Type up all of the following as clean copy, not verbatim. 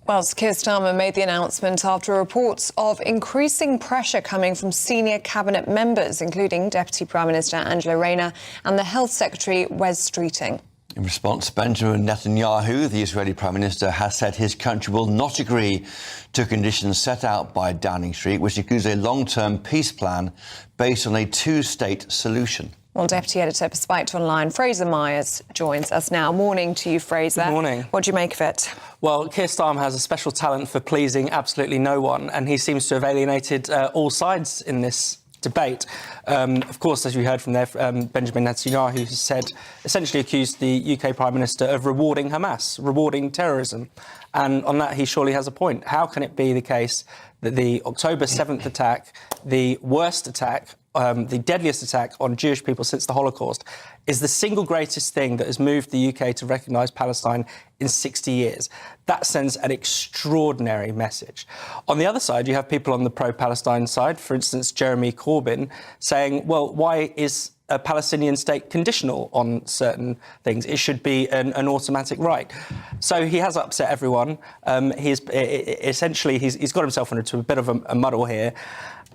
Well, Keir Starmer made the announcement after reports of increasing pressure coming from senior cabinet members, including Deputy Prime Minister Angela Rayner and the Health Secretary Wes Streeting. In response, Benjamin Netanyahu, the Israeli Prime Minister, has said his country will not agree to conditions set out by Downing Street, which includes a long-term peace plan based on a two-state solution. Well, Deputy Editor for Spiked Online, Fraser Myers, joins us now. Morning to you, Fraser. Good morning. What do you make of it? Well, Keir Starmer has a special talent for pleasing absolutely no one, and he seems to have alienated all sides in this debate. Of course, as you heard from there, Benjamin Netanyahu has said, essentially accused the UK Prime Minister of rewarding Hamas, rewarding terrorism. And on that, he surely has a point. How can it be the case that the October 7th attack, the worst attack, the deadliest attack on Jewish people since the Holocaust, is the single greatest thing that has moved the UK to recognise Palestine in 60 years? That sends an extraordinary message. On the other side, you have people on the pro-Palestine side, for instance, Jeremy Corbyn, saying, well, why is a Palestinian state conditional on certain things? It should be an automatic right. So he has upset everyone. He's got himself into a bit of a muddle here.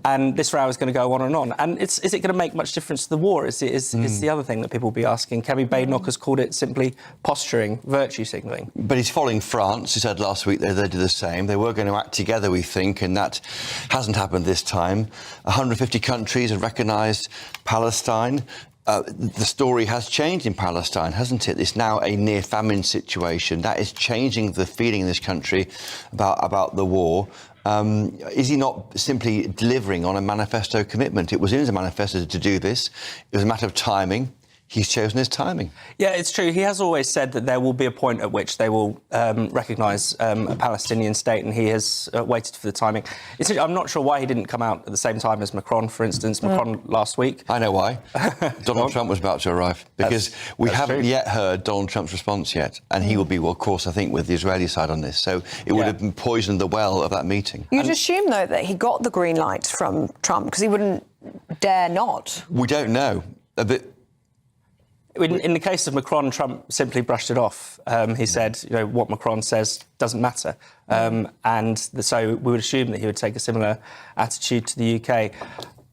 And this row is going to go on and on. And is it going to make much difference to the war? Is the other thing that people will be asking. Kemi Badenoch has called it simply posturing, virtue signalling. But he's following France, who said last week they do the same. They were going to act together, we think, and that hasn't happened this time. 150 countries have recognised Palestine. The story has changed in Palestine, hasn't it? It's now a near-famine situation. That is changing the feeling in this country about the war. Is he not simply delivering on a manifesto commitment? It was in his manifesto to do this. It was a matter of timing. He's chosen his timing. Yeah, it's true. He has always said that there will be a point at which they will recognise a Palestinian state, and he has waited for the timing. I'm not sure why he didn't come out at the same time as Macron, for instance. Macron last week. I know why. Donald Trump was about to arrive, because we haven't yet heard Donald Trump's response yet, and he will be, well, of course, I think, with the Israeli side on this. So it would have been poisoned the well of that meeting. You'd assume, though, that he got the green light from Trump, because he wouldn't dare not. We don't know. In the case of Macron, Trump simply brushed it off. He said, what Macron says doesn't matter. So we would assume that he would take a similar attitude to the UK.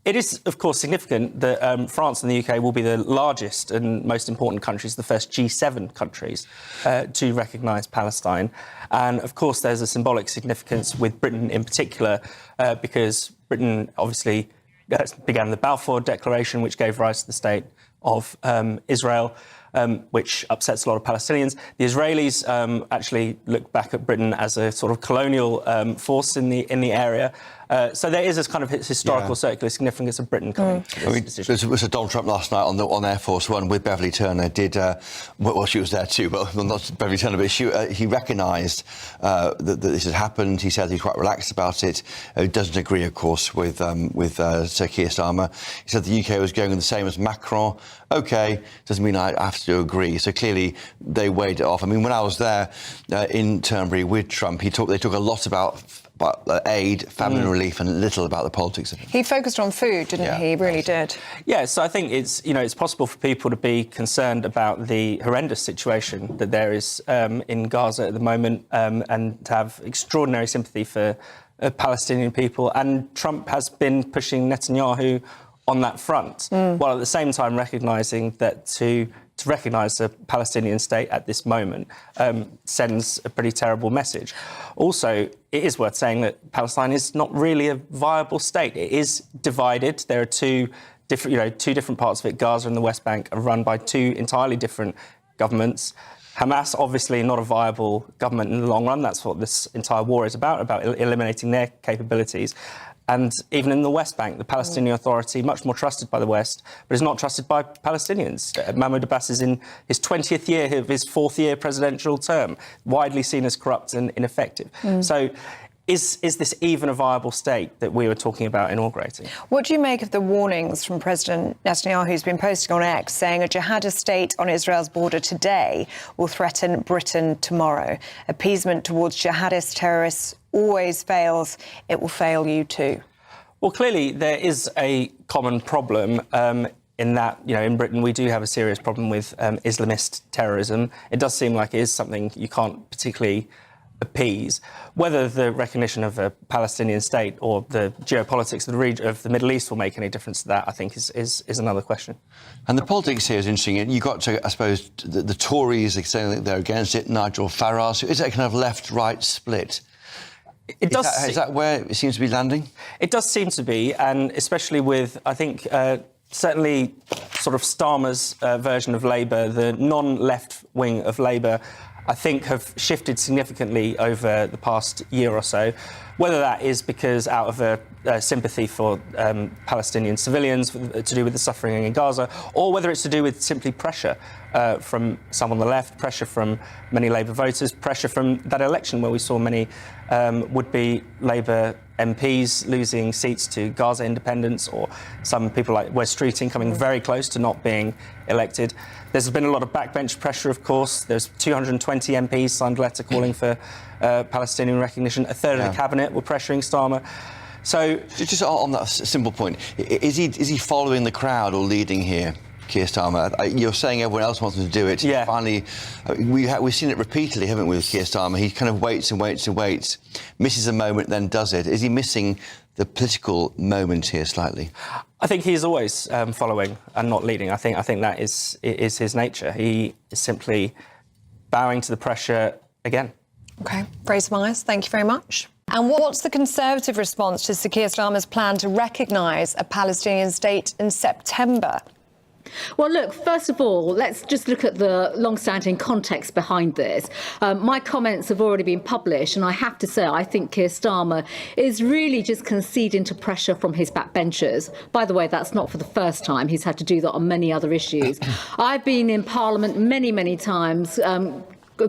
It is, of course, significant that France and the UK will be the largest and most important countries, the first G7 countries, to recognise Palestine. And, of course, there's a symbolic significance with Britain in particular, because Britain obviously began the Balfour Declaration, which gave rise to the state of Israel, which upsets a lot of Palestinians. The Israelis actually look back at Britain as a sort of colonial force in the area. So there is this kind of historical circular significance of Britain coming to this decision. So Donald Trump last night on Air Force One with Beverly Turner did, well, she was there too, but not Beverly Turner, but he recognised that this had happened. He said he's quite relaxed about it. He doesn't agree, of course, with Sir Keir Starmer. He said the UK was going the same as Macron. OK, doesn't mean I have to agree. So clearly they weighed it off. I mean, when I was there in Turnberry with Trump, they talk a lot about aid, famine relief, and little about the politics of it. He focused on food, didn't he? He really did. Yeah, so I think it's possible for people to be concerned about the horrendous situation that there is in Gaza at the moment, and to have extraordinary sympathy for Palestinian people. And Trump has been pushing Netanyahu on that front, while at the same time recognising that to recognise a Palestinian state at this moment sends a pretty terrible message. Also, it is worth saying that Palestine is not really a viable state. It is divided. There are two different parts of it. Gaza and the West Bank are run by two entirely different governments. Hamas, obviously not a viable government in the long run. That's what this entire war is about eliminating their capabilities. And even in the West Bank, the Palestinian Authority, much more trusted by the West, but is not trusted by Palestinians. Mahmoud Abbas is in his 20th year of his 4th year presidential term, widely seen as corrupt and ineffective. So is this even a viable state that we were talking about inaugurating? What do you make of the warnings from President Netanyahu, who's been posting on X, saying a jihadist state on Israel's border today will threaten Britain tomorrow? Appeasement towards jihadist terrorists always fails. It will fail you too. Well, clearly there is a common problem in that, in Britain we do have a serious problem with Islamist terrorism. It does seem like it is something you can't particularly appease. Whether the recognition of a Palestinian state or the geopolitics of the region of the Middle East will make any difference to that, I think is another question. And the politics here is interesting. You got to, I suppose, the Tories are saying that they're against it. Nigel Farage. Is that kind of left-right split? Is that where it seems to be landing? It does seem to be, and especially with, I think, certainly sort of Starmer's version of Labour, the non-left wing of Labour, I think have shifted significantly over the past year or so. Whether that is because out of a sympathy for Palestinian civilians to do with the suffering in Gaza, or whether it's to do with simply pressure from some on the left, pressure from many Labour voters, pressure from that election where we saw many would-be Labour MPs losing seats to Gaza independence, or some people like Wes Streeting coming very close to not being elected. There's been a lot of backbench pressure, of course. There's 220 MPs signed a letter calling for Palestinian recognition. A third of the cabinet were pressuring Starmer. So, just on that simple point, is he following the crowd or leading here, Keir Starmer? You're saying everyone else wants him to do it. Yeah. Finally, we've seen it repeatedly, haven't we, with Keir Starmer? He kind of waits and waits and waits, misses a moment, then does it. Is he missing the political moment here slightly? I think he's always following and not leading. I think that is his nature. He is simply bowing to the pressure again. OK. Fraser Myers, thank you very much. And what's the Conservative response to Sir Keir Starmer's plan to recognise a Palestinian state in September? Well, look, first of all, let's just look at the long-standing context behind this. My comments have already been published, and I have to say I think Keir Starmer is really just conceding to pressure from his backbenchers. By the way, that's not for the first time. He's had to do that on many other issues. I've been in Parliament many, many times.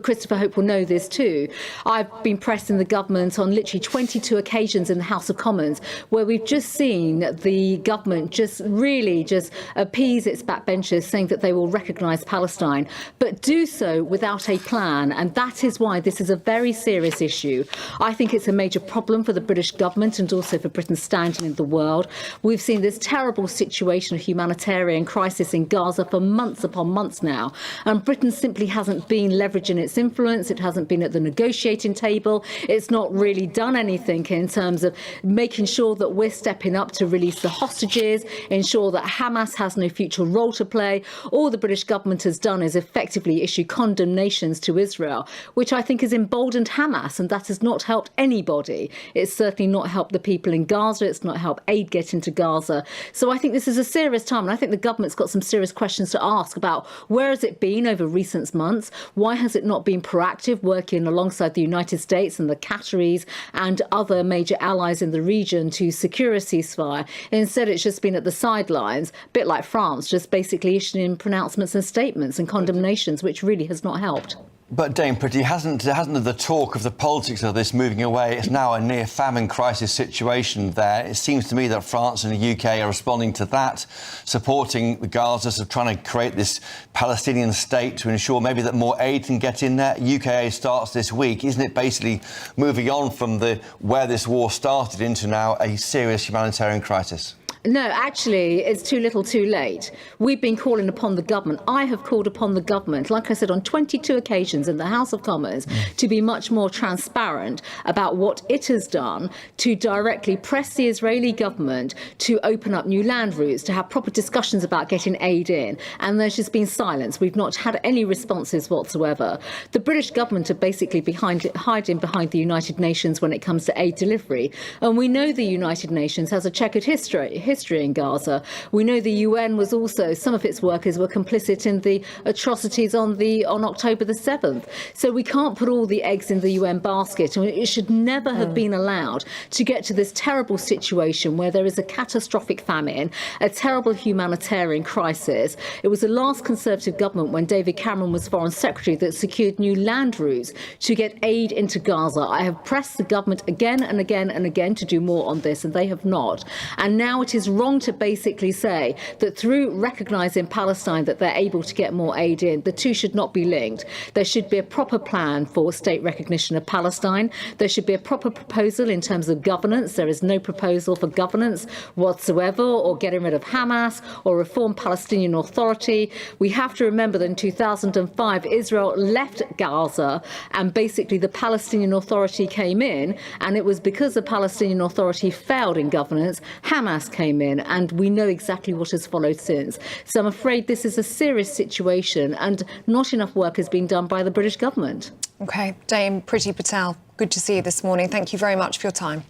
Christopher Hope will know this too. I've been pressing the government on literally 22 occasions in the House of Commons where we've just seen the government just appease its backbenchers, saying that they will recognise Palestine, but do so without a plan. And that is why this is a very serious issue. I think it's a major problem for the British government and also for Britain's standing in the world. We've seen this terrible situation of humanitarian crisis in Gaza for months upon months now, and Britain simply hasn't been leveraging its influence. It hasn't been at the negotiating table. It's not really done anything in terms of making sure that we're stepping up to release the hostages, ensure that Hamas has no future role to play. All the British government has done is effectively issue condemnations to Israel, which I think has emboldened Hamas, and that has not helped anybody. It's certainly not helped the people in Gaza. It's not helped aid get into Gaza. So I think this is a serious time, and I think the government's got some serious questions to ask about where has it been over recent months? Why has it not been proactive, working alongside the United States and the Qataris and other major allies in the region to secure a ceasefire? Instead, it's just been at the sidelines, a bit like France, just basically issuing pronouncements and statements and condemnations, which really has not helped. But Dame Pretty, hasn't the talk of the politics of this moving away? It's now a near famine crisis situation there. It seems to me that France and the UK are responding to that, supporting the Gazas of trying to create this Palestinian state to ensure maybe that more aid can get in there. UK starts this week. Isn't it basically moving on from where this war started into now a serious humanitarian crisis? No, actually, it's too little too late. We've been calling upon the government. I have called upon the government, like I said, on 22 occasions in the House of Commons, to be much more transparent about what it has done to directly press the Israeli government to open up new land routes, to have proper discussions about getting aid in. And there's just been silence. We've not had any responses whatsoever. The British government are basically hiding behind the United Nations when it comes to aid delivery. And we know the United Nations has a checkered history in Gaza. We know the UN was also, some of its workers were complicit in the atrocities on October the 7th. So we can't put all the eggs in the UN basket, and it should never have been allowed to get to this terrible situation where there is a catastrophic famine, a terrible humanitarian crisis. It was the last Conservative government, when David Cameron was Foreign Secretary, that secured new land routes to get aid into Gaza. I have pressed the government again and again and again to do more on this, and they have not. And now it is is wrong to basically say that through recognising Palestine that they're able to get more aid in, the two should not be linked. There should be a proper plan for state recognition of Palestine. There should be a proper proposal in terms of governance. There is no proposal for governance whatsoever, or getting rid of Hamas, or reform Palestinian Authority. We have to remember that in 2005, Israel left Gaza and basically the Palestinian Authority came in, and it was because the Palestinian Authority failed in governance, Hamas came in, and we know exactly what has followed since. So I'm afraid this is a serious situation, and not enough work is being done by the British government. OK, Dame Priti Patel, good to see you this morning. Thank you very much for your time.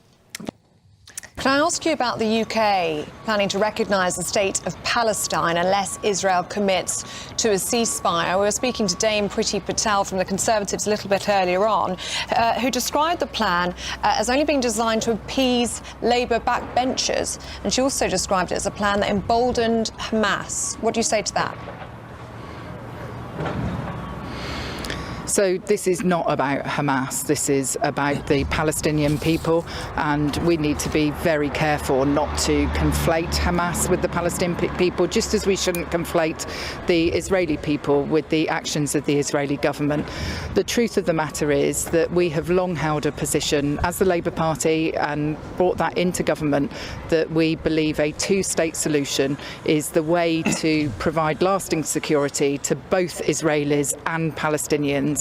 Can I ask you about the UK planning to recognise the State of Palestine unless Israel commits to a ceasefire? We were speaking to Dame Priti Patel from the Conservatives a little bit earlier on, who described the plan as only being designed to appease Labour backbenchers. And she also described it as a plan that emboldened Hamas. What do you say to that? So this is not about Hamas, this is about the Palestinian people, and we need to be very careful not to conflate Hamas with the Palestinian people, just as we shouldn't conflate the Israeli people with the actions of the Israeli government. The truth of the matter is that we have long held a position as the Labour Party, and brought that into government, that we believe a two-state solution is the way to provide lasting security to both Israelis and Palestinians.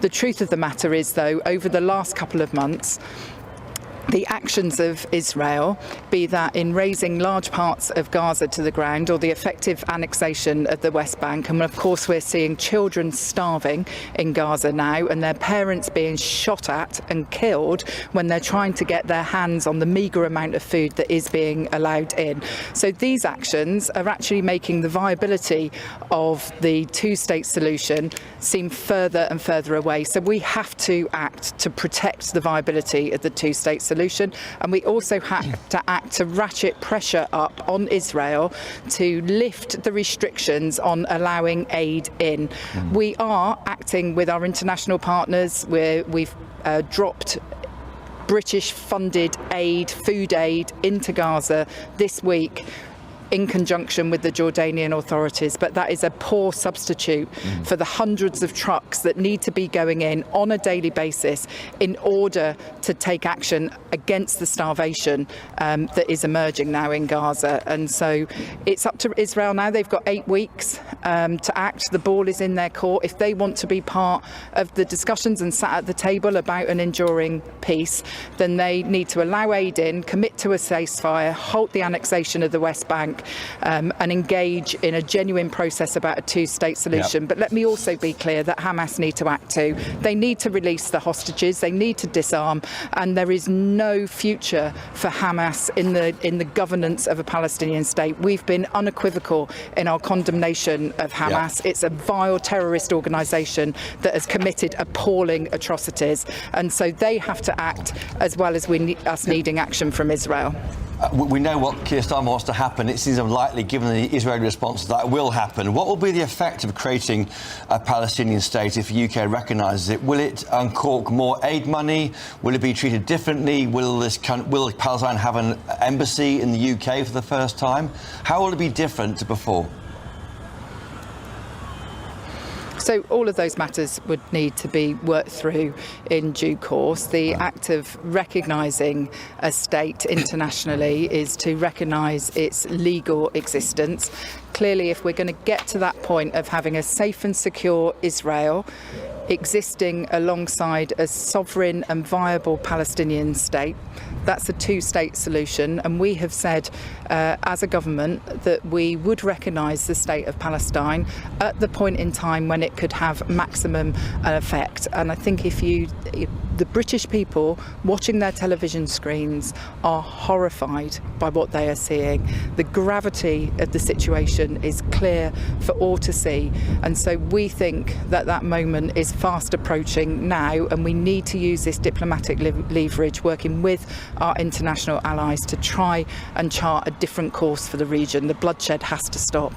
The truth of the matter is, though, over the last couple of months, the actions of Israel, be that in razing large parts of Gaza to the ground or the effective annexation of the West Bank, and of course we're seeing children starving in Gaza now and their parents being shot at and killed when they're trying to get their hands on the meagre amount of food that is being allowed in. So these actions are actually making the viability of the two-state solution seem further and further away. So we have to act to protect the viability of the two-state solution. And we also have to act to ratchet pressure up on Israel to lift the restrictions on allowing aid in. We are acting with our international partners, where we've dropped British-funded aid, food aid, into Gaza this week, in conjunction with the Jordanian authorities, but that is a poor substitute for the hundreds of trucks that need to be going in on a daily basis in order to take action against the starvation that is emerging now in Gaza. And so it's up to Israel now. They've got 8 weeks to act. The ball is in their court. If they want to be part of the discussions and sat at the table about an enduring peace, then they need to allow aid in, commit to a ceasefire, halt the annexation of the West Bank, and engage in a genuine process about a two-state solution. Yep. But let me also be clear that Hamas need to act too. They need to release the hostages, they need to disarm, and there is no future for Hamas in the governance of a Palestinian state. We've been unequivocal in our condemnation of Hamas. Yep. It's a vile terrorist organisation that has committed appalling atrocities, and so they have to act as well as us needing action from Israel. We know what Keir Starmer wants to happen. It seems unlikely, given the Israeli response, that will happen. What will be the effect of creating a Palestinian state if the UK recognises it? Will it uncork more aid money? Will it be treated differently? Will Palestine have an embassy in the UK for the first time? How will it be different to before? So all of those matters would need to be worked through in due course. The act of recognising a state internationally is to recognise its legal existence. Clearly, if we're going to get to that point of having a safe and secure Israel existing alongside a sovereign and viable Palestinian state, that's a two-state solution, and we have said as a government that we would recognise the State of Palestine at the point in time when it could have maximum effect. And I think the British people watching their television screens are horrified by what they are seeing. The gravity of the situation is clear for all to see, and so we think that that moment is fast approaching now, and we need to use this diplomatic leverage, working with our international allies to try and chart a different course for the region. The bloodshed has to stop.